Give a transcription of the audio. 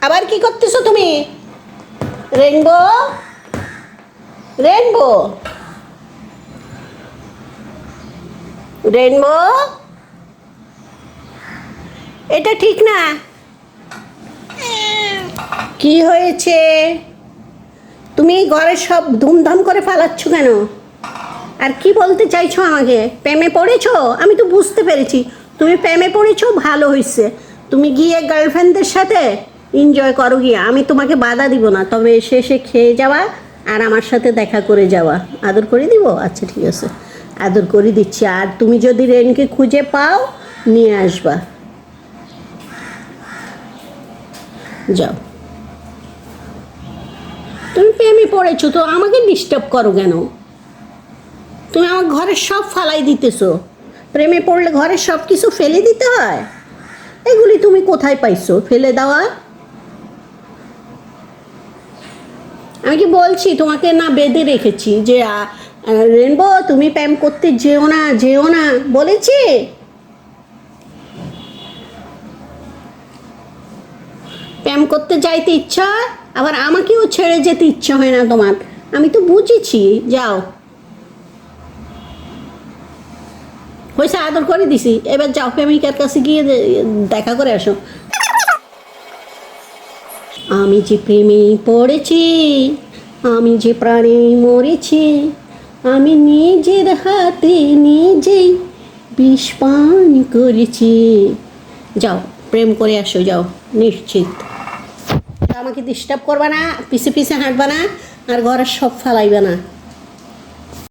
আবার কি করতেছো তুমি? রেনবো, রেনবো, রেনবো, এটা ঠিক না। কি হয়েছে? তুমি ঘরে সব ধুমধাম করে ফালাচ্ছ কেন? আর কি বলতে চাইছো আমাকে? প্রেমে পড়েছো? আমি তো বুঝতে পেরেছি তুমি প্রেমে পড়েছো, ভালো হয়েছে। তুমি গিয়ে গার্লফ্রেন্ডদের সাথে এনজয় করো গিয়ে, আমি তোমাকে বাধা দিব না, তবে এসে এসে খেয়ে যাওয়া আর আমার সাথে দেখা করে যাওয়া। আদর করে দিব? আচ্ছা ঠিক আছে, আদর করে দিচ্ছি। আর তুমি যদি রেনকে খুঁজে পাও নিয়ে আসবা। যাও। তুমি প্রেমে পড়েছো তো আমাকে ডিস্টার্ব করো কেন? তুমি আমার ঘরের সব ফালাই দিতেছো। প্রেমে পড়লে ঘরের সব কিছু ফেলে দিতে হয়? এগুলি তুমি কোথায় পাইছো ফেলে দেওয়া? আমি কি বলছি তোমাকে না বেঁধে রেখেছি যে রেনবো তুমি প্রেম করতে যেও না, যেও না বলেছি? প্রেম করতে যাইতে ইচ্ছা হয়, আবার আমাকেও ছেড়ে যেতে ইচ্ছা হয় না তোমার। আমি তো বুঝেছি। যাও, হয়েছে, আদর করে দিছি, এবার যাও প্রেমিকার কাছে গিয়ে দেখা করে আসো। আমি যে প্রেমে পড়েছি, আমি যে প্রাণে মরেছি, আমি নিজের হাতে নিজেই বিষ পান করেছি। যাও প্রেম করে আসো, যাও নিশ্চিত। আমাকে ডিস্টার্ব করবা না, পিছে পিছে হাঁটবা না, আর ঘরের সব ফালাইবে না।